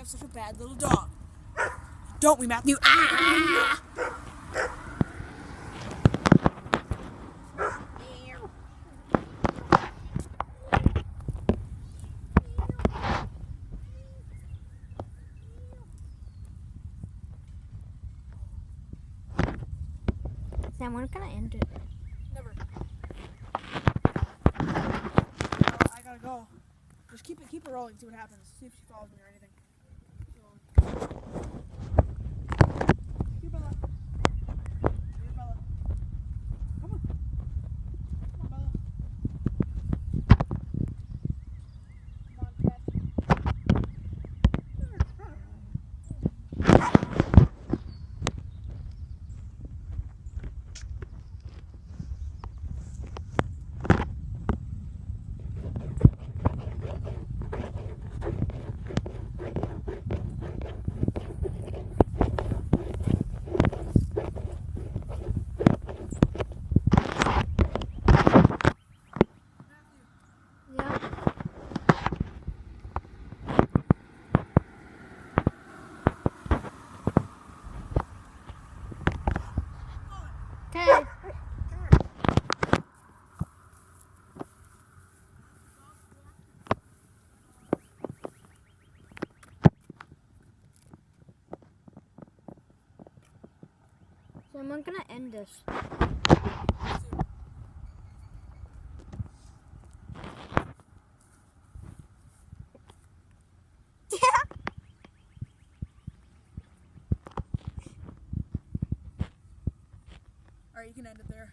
have such a bad little dog. Don't we, Matthew? Ah! Sam, when can I end it? Never. I gotta go. Just keep it rolling. See what happens. See if she follows me or anything. Here, Bella. Here, Bella. Come on. Come on, Bella. Come on, cat. Yeah. Okay. So I'm gonna end this. Alright, you can end it there.